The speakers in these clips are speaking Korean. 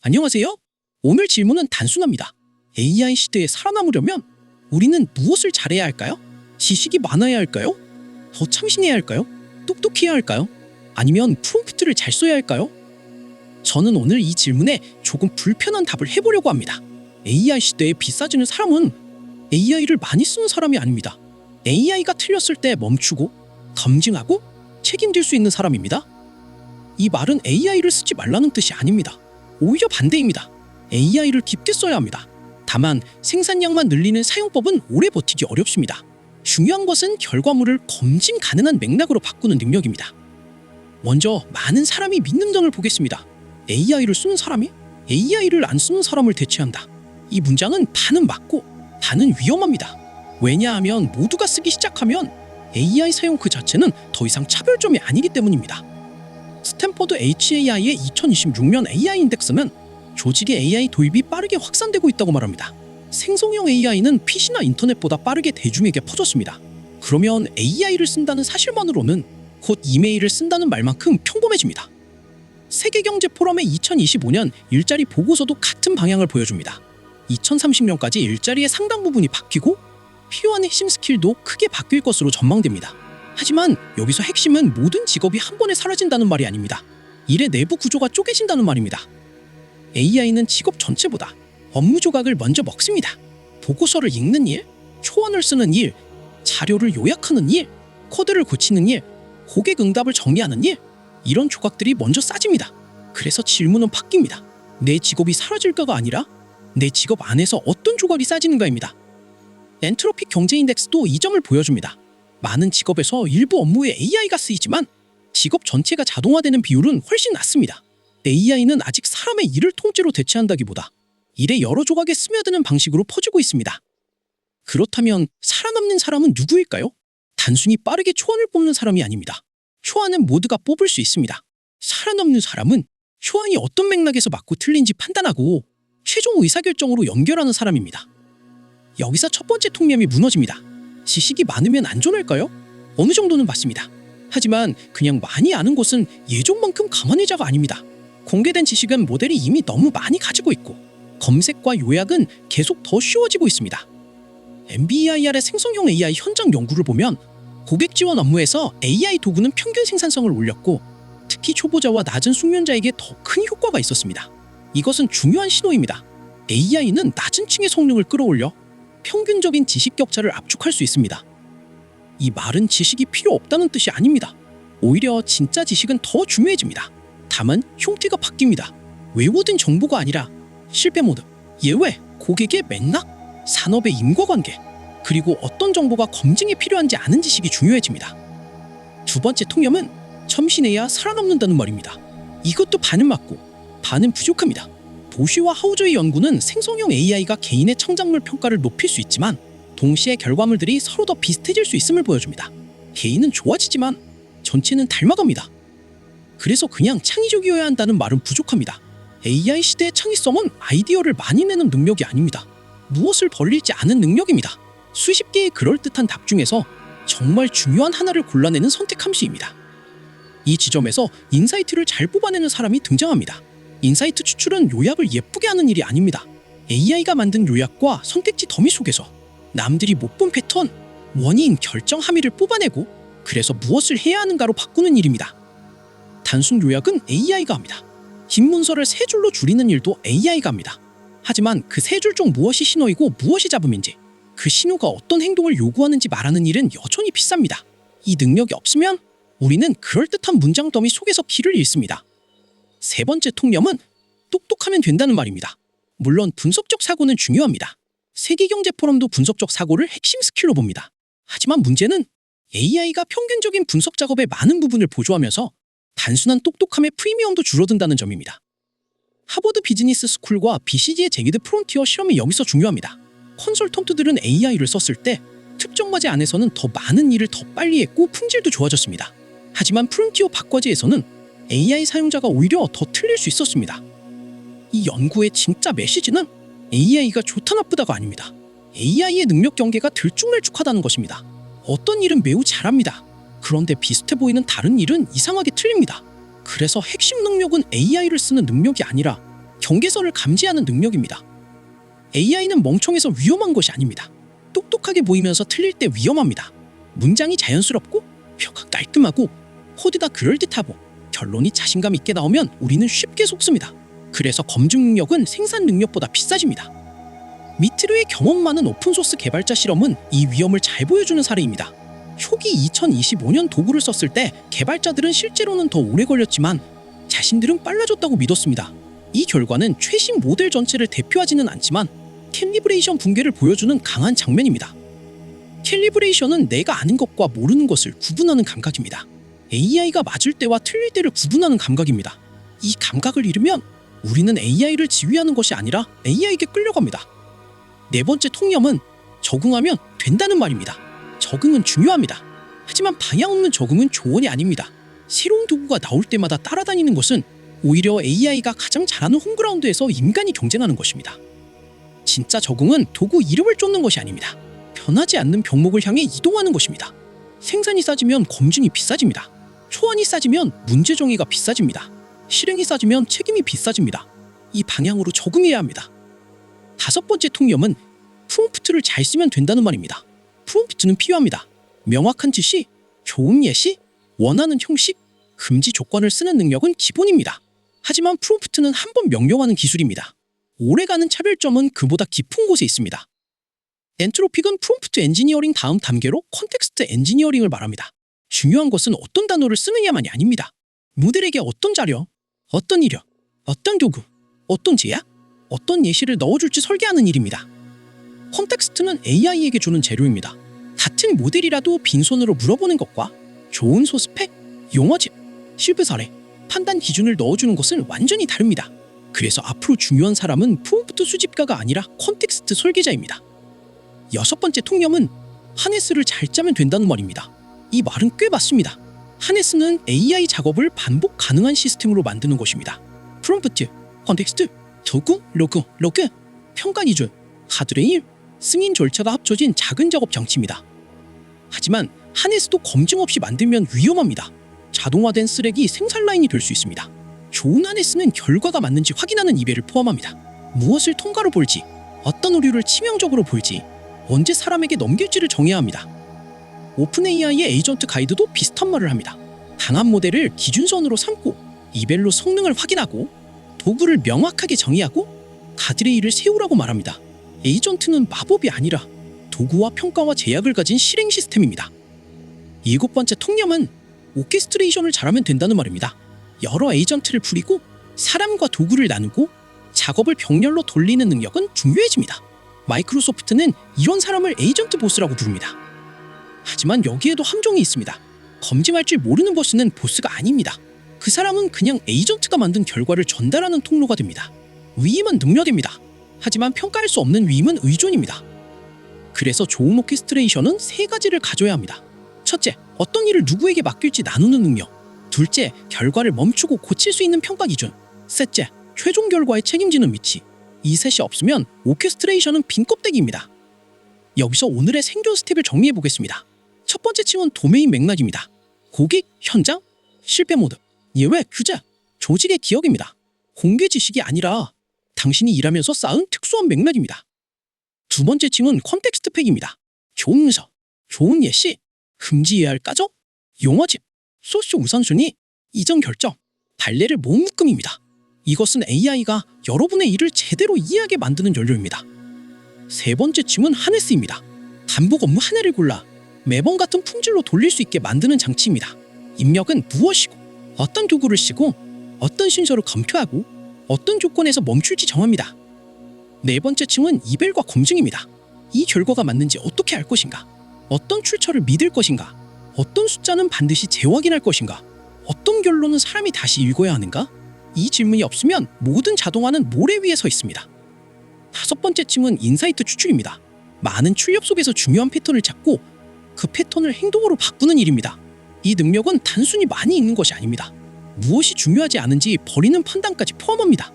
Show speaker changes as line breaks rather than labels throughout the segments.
안녕하세요. 오늘 질문은 단순합니다. AI 시대에 살아남으려면 우리는 무엇을 잘해야 할까요? 지식이 많아야 할까요? 더 참신해야 할까요? 똑똑해야 할까요? 아니면 프롬프트를 잘 써야 할까요? 저는 오늘 이 질문에 조금 불편한 답을 해보려고 합니다. AI 시대에 비싸지는 사람은 AI를 많이 쓰는 사람이 아닙니다. AI가 틀렸을 때 멈추고 검증하고 책임질 수 있는 사람입니다. 이 말은 AI를 쓰지 말라는 뜻이 아닙니다. 오히려 반대입니다. AI를 깊게 써야 합니다. 다만 생산량만 늘리는 사용법은 오래 버티기 어렵습니다. 중요한 것은 결과물을 검증 가능한 맥락으로 바꾸는 능력입니다. 먼저 많은 사람이 믿는 점을 보겠습니다. AI를 쓰는 사람이 AI를 안 쓰는 사람을 대체한다. 이 문장은 반은 맞고 반은 위험합니다. 왜냐하면 모두가 쓰기 시작하면 AI 사용 그 자체는 더 이상 차별점이 아니기 때문입니다. 스탠퍼드 HAI의 2026년 AI 인덱스는 조직의 AI 도입이 빠르게 확산되고 있다고 말합니다. 생성형 AI는 PC나 인터넷보다 빠르게 대중에게 퍼졌습니다. 그러면 AI를 쓴다는 사실만으로는 곧 이메일을 쓴다는 말만큼 평범해집니다. 세계경제포럼의 2025년 일자리 보고서도 같은 방향을 보여줍니다. 2030년까지 일자리의 상당 부분이 바뀌고 필요한 핵심 스킬도 크게 바뀔 것으로 전망됩니다. 하지만 여기서 핵심은 모든 직업이 한 번에 사라진다는 말이 아닙니다. 일의 내부 구조가 쪼개진다는 말입니다. AI는 직업 전체보다 업무 조각을 먼저 먹습니다. 보고서를 읽는 일, 초안을 쓰는 일, 자료를 요약하는 일, 코드를 고치는 일, 고객 응답을 정리하는 일, 이런 조각들이 먼저 싸집니다. 그래서 질문은 바뀝니다. 내 직업이 사라질까가 아니라 내 직업 안에서 어떤 조각이 싸지는가입니다. 엔트로피 경제 인덱스도 이 점을 보여줍니다. 많은 직업에서 일부 업무에 AI가 쓰이지만 직업 전체가 자동화되는 비율은 훨씬 낮습니다. AI는 아직 사람의 일을 통째로 대체한다기보다 일의 여러 조각에 스며드는 방식으로 퍼지고 있습니다. 그렇다면 살아남는 사람은 누구일까요? 단순히 빠르게 초안을 뽑는 사람이 아닙니다. 초안은 모두가 뽑을 수 있습니다. 살아남는 사람은 초안이 어떤 맥락에서 맞고 틀린지 판단하고 최종 의사결정으로 연결하는 사람입니다. 여기서 첫 번째 통념이 무너집니다. 지식이 많으면 안전할까요? 어느 정도는 맞습니다. 하지만 그냥 많이 아는 것은 예전만큼 강한 자가 아닙니다. 공개된 지식은 모델이 이미 너무 많이 가지고 있고 검색과 요약은 계속 더 쉬워지고 있습니다. MBEIR의 생성형 AI 현장 연구를 보면 고객 지원 업무에서 AI 도구는 평균 생산성을 올렸고 특히 초보자와 낮은 숙련자에게 더 큰 효과가 있었습니다. 이것은 중요한 신호입니다. AI는 낮은 층의 성능을 끌어올려 평균적인 지식 격차를 압축할 수 있습니다. 이 말은 지식이 필요 없다는 뜻이 아닙니다. 오히려 진짜 지식은 더 중요해집니다. 다만 형태가 바뀝니다. 외워둔 정보가 아니라 실패 모드, 예외, 고객의 맥락, 산업의 인과관계, 그리고 어떤 정보가 검증이 필요한지 아는 지식이 중요해집니다. 두 번째 통념은 첨신해야 살아남는다는 말입니다. 이것도 반은 맞고 반은 부족합니다. 보쉬와 하우저의 연구는 생성형 AI가 개인의 창작물 평가를 높일 수 있지만 동시에 결과물들이 서로 더 비슷해질 수 있음을 보여줍니다. 개인은 좋아지지만 전체는 닮아갑니다. 그래서 그냥 창의적이어야 한다는 말은 부족합니다. AI 시대의 창의성은 아이디어를 많이 내는 능력이 아닙니다. 무엇을 벌릴지 아는 능력입니다. 수십 개의 그럴듯한 답 중에서 정말 중요한 하나를 골라내는 선택 함수입니다. 이 지점에서 인사이트를 잘 뽑아내는 사람이 등장합니다. 인사이트 추출은 요약을 예쁘게 하는 일이 아닙니다. AI가 만든 요약과 선택지 더미 속에서 남들이 못 본 패턴, 원인, 결정 함의를 뽑아내고 그래서 무엇을 해야 하는가로 바꾸는 일입니다. 단순 요약은 AI가 합니다. 긴 문서를 세 줄로 줄이는 일도 AI가 합니다. 하지만 그 세 줄 중 무엇이 신호이고 무엇이 잡음인지, 그 신호가 어떤 행동을 요구하는지 말하는 일은 여전히 비쌉니다. 이 능력이 없으면 우리는 그럴듯한 문장 더미 속에서 길을 잃습니다. 세 번째 통념은 똑똑하면 된다는 말입니다. 물론 분석적 사고는 중요합니다. 세계경제포럼도 분석적 사고를 핵심 스킬로 봅니다. 하지만 문제는 AI가 평균적인 분석 작업의 많은 부분을 보조하면서 단순한 똑똑함의 프리미엄도 줄어든다는 점입니다. 하버드 비즈니스 스쿨과 BCG의 제기드 프론티어 실험이 여기서 중요합니다. 컨설턴트들은 AI를 썼을 때 특정 과제 안에서는 더 많은 일을 더 빨리 했고 품질도 좋아졌습니다. 하지만 프론티어 박과제에서는 AI 사용자가 오히려 더 틀릴 수 있었습니다. 이 연구의 진짜 메시지는 AI가 좋다 나쁘다가 아닙니다. AI의 능력 경계가 들쭉날쭉하다는 것입니다. 어떤 일은 매우 잘합니다. 그런데 비슷해 보이는 다른 일은 이상하게 틀립니다. 그래서 핵심 능력은 AI를 쓰는 능력이 아니라 경계선을 감지하는 능력입니다. AI는 멍청해서 위험한 것이 아닙니다. 똑똑하게 보이면서 틀릴 때 위험합니다. 문장이 자연스럽고 표가 깔끔하고 코드가 그럴듯하고 결론이 자신감 있게 나오면 우리는 쉽게 속습니다. 그래서 검증 능력은 생산 능력보다 비싸집니다. 미트르의 경험 많은 오픈소스 개발자 실험은 이 위험을 잘 보여주는 사례입니다. 초기 2025년 도구를 썼을 때 개발자들은 실제로는 더 오래 걸렸지만 자신들은 빨라졌다고 믿었습니다. 이 결과는 최신 모델 전체를 대표하지는 않지만 캘리브레이션 붕괴를 보여주는 강한 장면입니다. 캘리브레이션은 내가 아는 것과 모르는 것을 구분하는 감각입니다. AI가 맞을 때와 틀릴 때를 구분하는 감각입니다. 이 감각을 잃으면 우리는 AI를 지휘하는 것이 아니라 AI에게 끌려갑니다. 네 번째 통념은 적응하면 된다는 말입니다. 적응은 중요합니다. 하지만 방향 없는 적응은 조언이 아닙니다. 새로운 도구가 나올 때마다 따라다니는 것은 오히려 AI가 가장 잘하는 홈그라운드에서 인간이 경쟁하는 것입니다. 진짜 적응은 도구 이름을 쫓는 것이 아닙니다. 변하지 않는 병목을 향해 이동하는 것입니다. 생산이 싸지면 검증이 비싸집니다. 초안이 싸지면 문제 정의가 비싸집니다. 실행이 싸지면 책임이 비싸집니다. 이 방향으로 적응해야 합니다. 다섯 번째 통념은 프롬프트를 잘 쓰면 된다는 말입니다. 프롬프트는 필요합니다. 명확한 지시, 좋은 예시, 원하는 형식, 금지 조건을 쓰는 능력은 기본입니다. 하지만 프롬프트는 한 번 명령하는 기술입니다. 오래가는 차별점은 그보다 깊은 곳에 있습니다. 엔트로픽은 프롬프트 엔지니어링 다음 단계로 컨텍스트 엔지니어링을 말합니다. 중요한 것은 어떤 단어를 쓰느냐만이 아닙니다. 모델에게 어떤 자료, 어떤 이력, 어떤 도구, 어떤 제약, 어떤 예시를 넣어줄지 설계하는 일입니다. 컨텍스트는 AI에게 주는 재료입니다. 같은 모델이라도 빈손으로 물어보는 것과 좋은 소스펙, 용어집, 실브 사례, 판단 기준을 넣어주는 것은 완전히 다릅니다. 그래서 앞으로 중요한 사람은 프롬프트 수집가가 아니라 컨텍스트 설계자입니다. 여섯 번째 통념은 하네스를 잘 짜면 된다는 말입니다. 이 말은 꽤 맞습니다. 하네스는 AI 작업을 반복 가능한 시스템으로 만드는 것입니다. 프롬프트, 컨텍스트, 도구, 로그, 평가 기준, 하드레일, 승인 절차가 합쳐진 작은 작업 장치입니다. 하지만 하네스도 검증 없이 만들면 위험합니다. 자동화된 쓰레기 생산 라인이 될 수 있습니다. 좋은 하네스는 결과가 맞는지 확인하는 이베를 포함합니다. 무엇을 통과로 볼지, 어떤 오류를 치명적으로 볼지, 언제 사람에게 넘길지를 정해야 합니다. 오픈 AI의 에이전트 가이드도 비슷한 말을 합니다. 강한 모델을 기준선으로 삼고 이벨로 성능을 확인하고 도구를 명확하게 정의하고 가드레일을 세우라고 말합니다. 에이전트는 마법이 아니라 도구와 평가와 제약을 가진 실행 시스템입니다. 일곱 번째 통념은 오케스트레이션을 잘하면 된다는 말입니다. 여러 에이전트를 부리고 사람과 도구를 나누고 작업을 병렬로 돌리는 능력은 중요해집니다. 마이크로소프트는 이런 사람을 에이전트 보스라고 부릅니다. 하지만 여기에도 함정이 있습니다. 검증할 줄 모르는 보스는 보스가 아닙니다. 그 사람은 그냥 에이전트가 만든 결과를 전달하는 통로가 됩니다. 위임은 능력입니다. 하지만 평가할 수 없는 위임은 의존입니다. 그래서 좋은 오케스트레이션은 세 가지를 가져야 합니다. 첫째, 어떤 일을 누구에게 맡길지 나누는 능력. 둘째, 결과를 멈추고 고칠 수 있는 평가 기준. 셋째, 최종 결과에 책임지는 위치. 이 셋이 없으면 오케스트레이션은 빈 껍데기입니다. 여기서 오늘의 생존 스텝을 정리해 보겠습니다. 첫 번째 층은 도메인 맥락입니다. 고객, 현장, 실패 모드, 예외, 규제, 조직의 기억입니다. 공개 지식이 아니라 당신이 일하면서 쌓은 특수한 맥락입니다. 두 번째 층은 컨텍스트 팩입니다. 좋은 문서, 좋은 예시, 금지해야 할 까죠, 용어집, 소스 우선순위, 이전 결정, 발레를 모은 묶음입니다. 이것은 AI가 여러분의 일을 제대로 이해하게 만드는 연료입니다. 세 번째 층은 하네스입니다. 반복 업무 하나를 골라 매번 같은 품질로 돌릴 수 있게 만드는 장치입니다. 입력은 무엇이고 어떤 도구를 쓰고 어떤 순서로 검토하고 어떤 조건에서 멈출지 정합니다. 네 번째 층은 이벨과 검증입니다. 이 결과가 맞는지 어떻게 알 것인가? 어떤 출처를 믿을 것인가? 어떤 숫자는 반드시 재확인할 것인가? 어떤 결론은 사람이 다시 읽어야 하는가? 이 질문이 없으면 모든 자동화는 모래 위에 서 있습니다. 다섯 번째 층은 인사이트 추출입니다. 많은 출력 속에서 중요한 패턴을 찾고 그 패턴을 행동으로 바꾸는 일입니다. 이 능력은 단순히 많이 읽는 것이 아닙니다. 무엇이 중요하지 않은지 버리는 판단까지 포함합니다.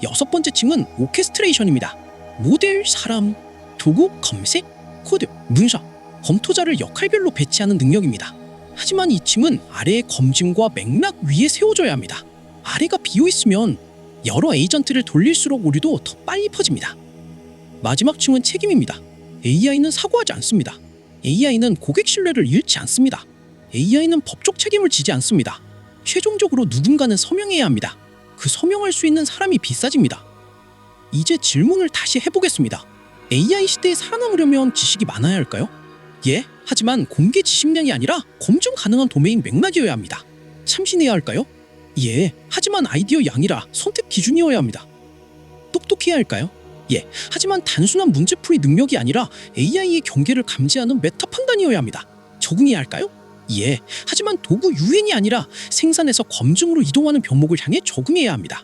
여섯 번째 층은 오케스트레이션입니다. 모델, 사람, 도구, 검색, 코드, 문서, 검토자를 역할별로 배치하는 능력입니다. 하지만 이 층은 아래의 검증과 맥락 위에 세워져야 합니다. 아래가 비어있으면 여러 에이전트를 돌릴수록 오류도 더 빨리 퍼집니다. 마지막 층은 책임입니다. AI는 사고하지 않습니다. AI는 고객 신뢰를 잃지 않습니다. AI는 법적 책임을 지지 않습니다. 최종적으로 누군가는 서명해야 합니다. 그 서명할 수 있는 사람이 비싸집니다. 이제 질문을 다시 해보겠습니다. AI 시대에 살아남으려면 지식이 많아야 할까요? 예, 하지만 공개 지식량이 아니라 검증 가능한 도메인 맥락이어야 합니다. 참신해야 할까요? 예, 하지만 아이디어이 아니라 선택 기준이어야 합니다. 똑똑해야 할까요? 예, 하지만 단순한 문제풀이 능력이 아니라 AI의 경계를 감지하는 메타 판단이어야 합니다. 적응해야 할까요? 예, 하지만 도구 유행이 아니라 생산에서 검증으로 이동하는 병목을 향해 적응해야 합니다.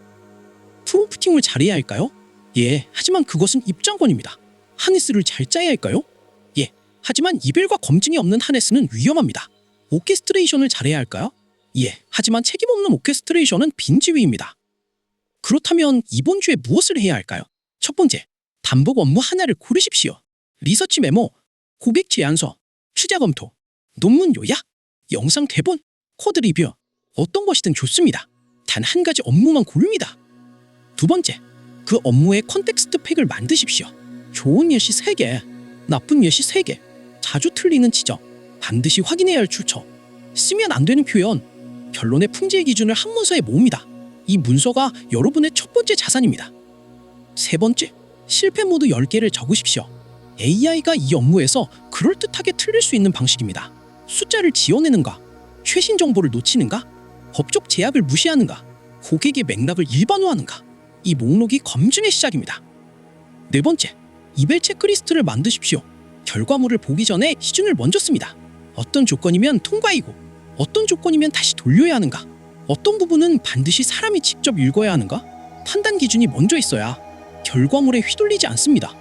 프롬프팅을 잘해야 할까요? 예, 하지만 그것은 입장권입니다. 하네스를 잘 짜야 할까요? 예, 하지만 이별과 검증이 없는 하네스는 위험합니다. 오케스트레이션을 잘해야 할까요? 예, 하지만 책임 없는 오케스트레이션은 빈지위입니다. 그렇다면 이번 주에 무엇을 해야 할까요? 첫 번째, 단복 업무 하나를 고르십시오. 리서치 메모, 고객 제안서, 취재 검토, 논문 요약, 영상 대본, 코드 리뷰, 어떤 것이든 좋습니다. 단 한 가지 업무만 고릅니다. 두 번째, 그 업무의 컨텍스트 팩을 만드십시오. 좋은 예시 3개, 나쁜 예시 3개, 자주 틀리는 지적, 반드시 확인해야 할 출처, 쓰면 안 되는 표현, 결론의 품질 기준을 한 문서에 모읍니다. 이 문서가 여러분의 첫 번째 자산입니다. 세 번째, 실패 모드 10개를 적으십시오. AI가 이 업무에서 그럴듯하게 틀릴 수 있는 방식입니다. 숫자를 지어내는가, 최신 정보를 놓치는가, 법적 제약을 무시하는가, 고객의 맥락을 일반화하는가. 이 목록이 검증의 시작입니다. 네 번째, 이벨 체크리스트를 만드십시오. 결과물을 보기 전에 기준을 먼저 씁니다. 어떤 조건이면 통과이고 어떤 조건이면 다시 돌려야 하는가, 어떤 부분은 반드시 사람이 직접 읽어야 하는가, 판단 기준이 먼저 있어야 결과물에 휘둘리지 않습니다.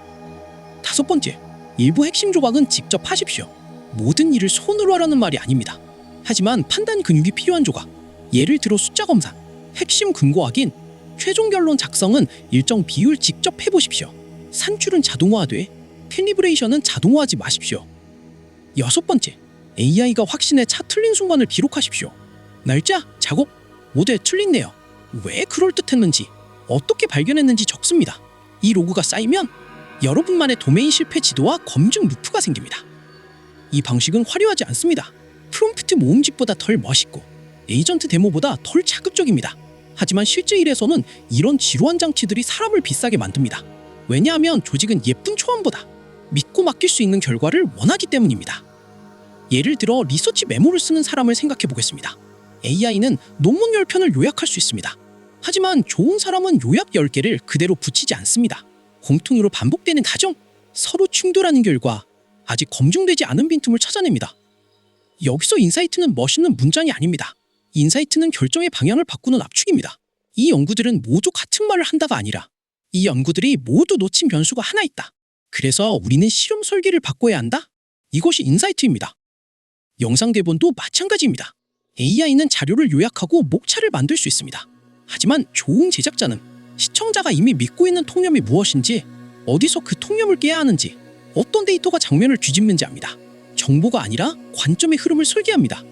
다섯 번째, 일부 핵심 조각은 직접 하십시오. 모든 일을 손으로 하라는 말이 아닙니다. 하지만 판단 근육이 필요한 조각, 예를 들어 숫자 검사, 핵심 근거 확인, 최종 결론 작성은 일정 비율 직접 해보십시오. 산출은 자동화돼, 캘리브레이션은 자동화하지 마십시오. 여섯 번째, AI가 확신에 차 틀린 순간을 기록하십시오. 날짜, 작업, 모델 틀린네요. 왜 그럴듯했는지, 어떻게 발견했는지 적습니다. 이 로그가 쌓이면 여러분만의 도메인 실패 지도와 검증 루프가 생깁니다. 이 방식은 화려하지 않습니다. 프롬프트 모음집보다 덜 멋있고 에이전트 데모보다 덜 자극적입니다. 하지만 실제 일에서는 이런 지루한 장치들이 사람을 비싸게 만듭니다. 왜냐하면 조직은 예쁜 초안보다 믿고 맡길 수 있는 결과를 원하기 때문입니다. 예를 들어 리서치 메모를 쓰는 사람을 생각해 보겠습니다. AI는 논문 10편을 요약할 수 있습니다. 하지만 좋은 사람은 요약 10개를 그대로 붙이지 않습니다. 공통으로 반복되는 가정, 서로 충돌하는 결과, 아직 검증되지 않은 빈틈을 찾아냅니다. 여기서 인사이트는 멋있는 문장이 아닙니다. 인사이트는 결정의 방향을 바꾸는 압축입니다. 이 연구들은 모두 같은 말을 한다가 아니라 이 연구들이 모두 놓친 변수가 하나 있다. 그래서 우리는 실험 설계를 바꿔야 한다? 이것이 인사이트입니다. 영상 대본도 마찬가지입니다. AI는 자료를 요약하고 목차를 만들 수 있습니다. 하지만 좋은 제작자는 시청자가 이미 믿고 있는 통념이 무엇인지, 어디서 그 통념을 깨야 하는지, 어떤 데이터가 장면을 뒤집는지 압니다. 정보가 아니라 관점의 흐름을 설계합니다.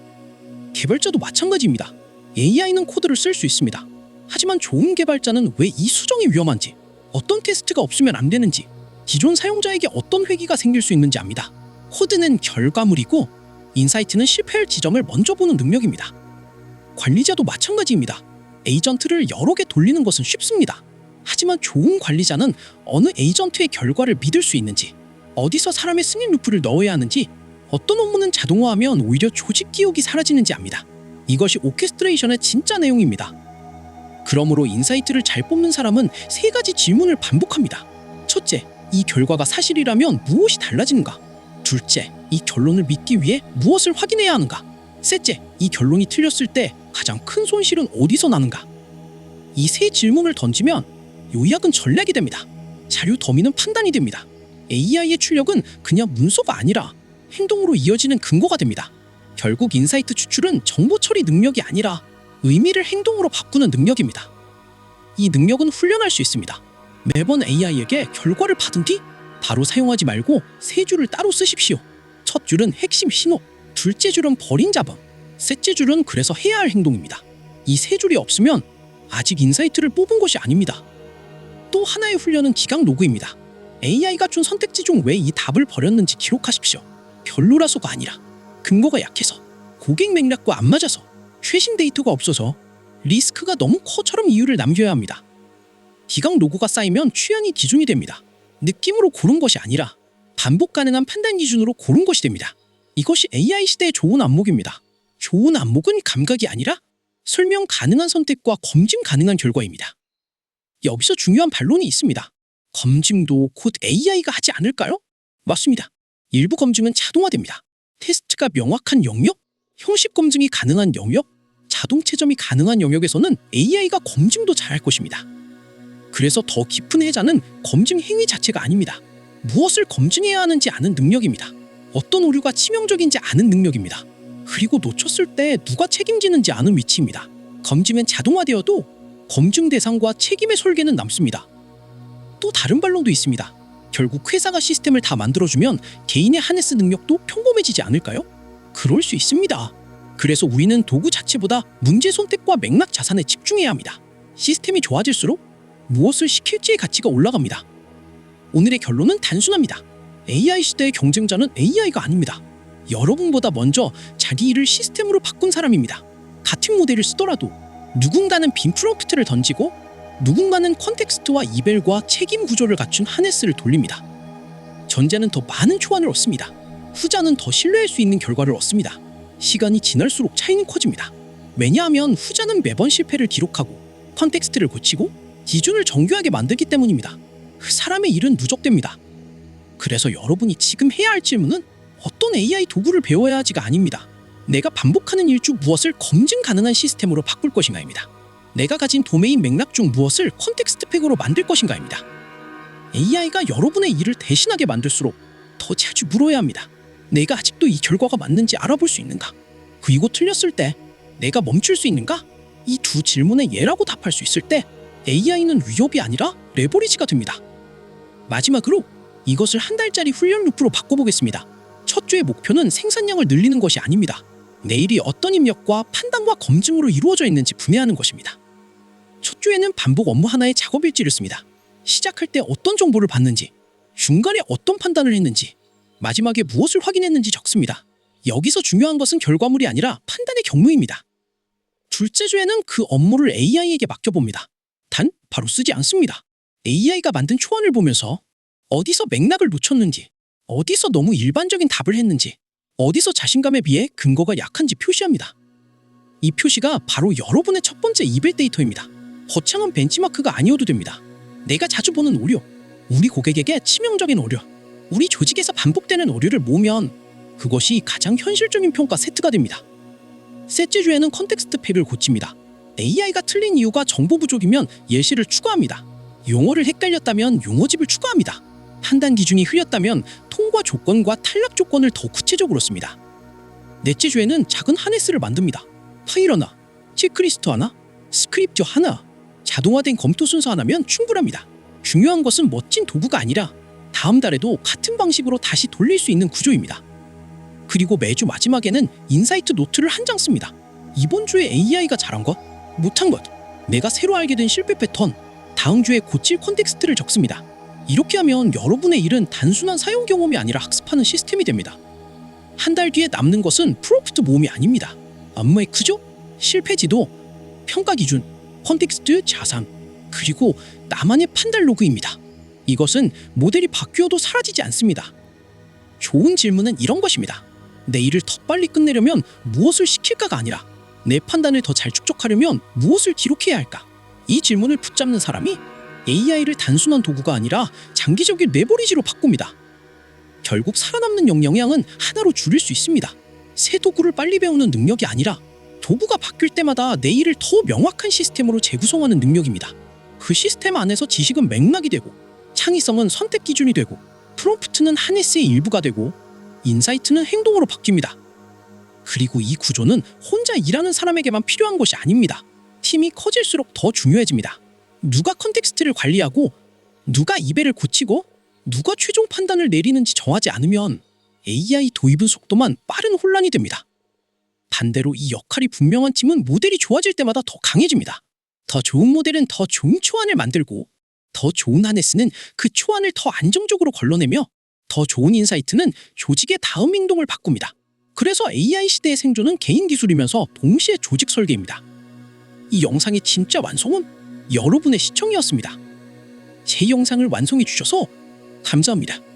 개발자도 마찬가지입니다. AI는 코드를 쓸 수 있습니다. 하지만 좋은 개발자는 왜 이 수정이 위험한지, 어떤 테스트가 없으면 안 되는지, 기존 사용자에게 어떤 회기가 생길 수 있는지 압니다. 코드는 결과물이고 인사이트는 실패할 지점을 먼저 보는 능력입니다. 관리자도 마찬가지입니다. 에이전트를 여러 개 돌리는 것은 쉽습니다. 하지만 좋은 관리자는 어느 에이전트의 결과를 믿을 수 있는지, 어디서 사람의 승인 루프를 넣어야 하는지, 어떤 업무는 자동화하면 오히려 조직 기억이 사라지는지 압니다. 이것이 오케스트레이션의 진짜 내용입니다. 그러므로 인사이트를 잘 뽑는 사람은 3가지 질문을 반복합니다. 첫째, 이 결과가 사실이라면 무엇이 달라지는가? 둘째, 이 결론을 믿기 위해 무엇을 확인해야 하는가? 셋째, 이 결론이 틀렸을 때 가장 큰 손실은 어디서 나는가? 이 3질문을 던지면 요약은 전략이 됩니다. 자료 더미는 판단이 됩니다. AI의 출력은 그냥 문서가 아니라 행동으로 이어지는 근거가 됩니다. 결국 인사이트 추출은 정보 처리 능력이 아니라 의미를 행동으로 바꾸는 능력입니다. 이 능력은 훈련할 수 있습니다. 매번 AI에게 결과를 받은 뒤 바로 사용하지 말고 3줄을 따로 쓰십시오. 첫 줄은 핵심 신호, 둘째 줄은 버린 잡음, 셋째 줄은 그래서 해야 할 행동입니다. 이 3줄이 없으면 아직 인사이트를 뽑은 것이 아닙니다. 또 하나의 훈련은 기강 로그입니다. AI가 준 선택지 중 왜 이 답을 버렸는지 기록하십시오. 별로라서가 아니라 근거가 약해서, 고객 맥락과 안 맞아서, 최신 데이터가 없어서, 리스크가 너무 커처럼 이유를 남겨야 합니다. 기강 로고가 쌓이면 취향이 기준이 됩니다. 느낌으로 고른 것이 아니라 반복 가능한 판단 기준으로 고른 것이 됩니다. 이것이 AI 시대의 좋은 안목입니다. 좋은 안목은 감각이 아니라 설명 가능한 선택과 검증 가능한 결과입니다. 여기서 중요한 반론이 있습니다. 검증도 곧 AI가 하지 않을까요? 맞습니다. 일부 검증은 자동화됩니다. 테스트가 명확한 영역, 형식 검증이 가능한 영역, 자동 채점이 가능한 영역에서는 AI가 검증도 잘할 것입니다. 그래서 더 깊은 해자는 검증 행위 자체가 아닙니다. 무엇을 검증해야 하는지 아는 능력입니다. 어떤 오류가 치명적인지 아는 능력입니다. 그리고 놓쳤을 때 누가 책임지는지 아는 위치입니다. 검증은 자동화되어도 검증 대상과 책임의 설계는 남습니다. 또 다른 반론도 있습니다. 결국 회사가 시스템을 다 만들어주면 개인의 하네스 능력도 평범해지지 않을까요? 그럴 수 있습니다. 그래서 우리는 도구 자체보다 문제 선택과 맥락 자산에 집중해야 합니다. 시스템이 좋아질수록 무엇을 시킬지의 가치가 올라갑니다. 오늘의 결론은 단순합니다. AI 시대의 경쟁자는 AI가 아닙니다. 여러분보다 먼저 자기 일을 시스템으로 바꾼 사람입니다. 같은 모델을 쓰더라도 누군가는 빈 프롬프트를 던지고 누군가는 컨텍스트와 이벨과 책임 구조를 갖춘 하네스를 돌립니다. 전자는 더 많은 초안을 얻습니다. 후자는 더 신뢰할 수 있는 결과를 얻습니다. 시간이 지날수록 차이는 커집니다. 왜냐하면 후자는 매번 실패를 기록하고 컨텍스트를 고치고 기준을 정교하게 만들기 때문입니다. 사람의 일은 누적됩니다. 그래서 여러분이 지금 해야 할 질문은 어떤 AI 도구를 배워야 하지가 아닙니다. 내가 반복하는 일 중 무엇을 검증 가능한 시스템으로 바꿀 것인가입니다. 내가 가진 도메인 맥락 중 무엇을 컨텍스트 팩으로 만들 것인가입니다. AI가 여러분의 일을 대신하게 만들수록 더 자주 물어야 합니다. 내가 아직도 이 결과가 맞는지 알아볼 수 있는가? 그리고 틀렸을 때 내가 멈출 수 있는가? 이 두 질문의 예라고 답할 수 있을 때 AI는 위협이 아니라 레버리지가 됩니다. 마지막으로 이것을 한 달짜리 훈련 루프로 바꿔보겠습니다. 첫 주의 목표는 생산량을 늘리는 것이 아닙니다. 내 일이 어떤 입력과 판단과 검증으로 이루어져 있는지 분해하는 것입니다. 첫 주에는 반복 업무 하나의 작업 일지를 씁니다. 시작할 때 어떤 정보를 받는지, 중간에 어떤 판단을 했는지, 마지막에 무엇을 확인했는지 적습니다. 여기서 중요한 것은 결과물이 아니라 판단의 경로입니다. 둘째 주에는 그 업무를 AI에게 맡겨봅니다. 단, 바로 쓰지 않습니다. AI가 만든 초안을 보면서 어디서 맥락을 놓쳤는지, 어디서 너무 일반적인 답을 했는지, 어디서 자신감에 비해 근거가 약한지 표시합니다. 이 표시가 바로 여러분의 첫 번째 이벨 데이터입니다. 거창한 벤치마크가 아니어도 됩니다. 내가 자주 보는 오류, 우리 고객에게 치명적인 오류, 우리 조직에서 반복되는 오류를 모으면 그것이 가장 현실적인 평가 세트가 됩니다. 셋째 주에는 컨텍스트 팩을 고칩니다. AI가 틀린 이유가 정보 부족이면 예시를 추가합니다. 용어를 헷갈렸다면 용어집을 추가합니다. 판단 기준이 흐렸다면 통과 조건과 탈락 조건을 더 구체적으로 씁니다. 넷째 주에는 작은 하네스를 만듭니다. 파일 하나, 체크리스트 하나, 스크립트 하나, 자동화된 검토 순서 하나면 충분합니다. 중요한 것은 멋진 도구가 아니라 다음 달에도 같은 방식으로 다시 돌릴 수 있는 구조입니다. 그리고 매주 마지막에는 인사이트 노트를 한 장 씁니다. 이번 주에 AI가 잘한 것, 못한 것, 내가 새로 알게 된 실패 패턴, 다음 주에 고칠 컨텍스트를 적습니다. 이렇게 하면 여러분의 일은 단순한 사용 경험이 아니라 학습하는 시스템이 됩니다. 한 달 뒤에 남는 것은 프롬프트 모음이 아닙니다. 업무의 크죠? 실패 지도, 평가 기준, 컨텍스트 자산, 그리고 나만의 판단 로그입니다. 이것은 모델이 바뀌어도 사라지지 않습니다. 좋은 질문은 이런 것입니다. 내 일을 더 빨리 끝내려면 무엇을 시킬까가 아니라 내 판단을 더 잘 축적하려면 무엇을 기록해야 할까? 이 질문을 붙잡는 사람이 AI를 단순한 도구가 아니라 장기적인 레버리지로 바꿉니다. 결국 살아남는 역량은 하나로 줄일 수 있습니다. 새 도구를 빨리 배우는 능력이 아니라 도구가 바뀔 때마다 내 일을 더 명확한 시스템으로 재구성하는 능력입니다. 그 시스템 안에서 지식은 맥락이 되고, 창의성은 선택 기준이 되고, 프롬프트는 하네스의 일부가 되고, 인사이트는 행동으로 바뀝니다. 그리고 이 구조는 혼자 일하는 사람에게만 필요한 것이 아닙니다. 팀이 커질수록 더 중요해집니다. 누가 컨텍스트를 관리하고, 누가 이벨을 고치고, 누가 최종 판단을 내리는지 정하지 않으면 AI 도입은 속도만 빠른 혼란이 됩니다. 반대로 이 역할이 분명한 팀은 모델이 좋아질 때마다 더 강해집니다. 더 좋은 모델은 더 좋은 초안을 만들고, 더 좋은 하네스는 그 초안을 더 안정적으로 걸러내며, 더 좋은 인사이트는 조직의 다음 행동을 바꿉니다. 그래서 AI 시대의 생존은 개인 기술이면서 동시에 조직 설계입니다. 이 영상의 진짜 완성은 여러분의 시청이었습니다. 제 영상을 완성해 주셔서 감사합니다.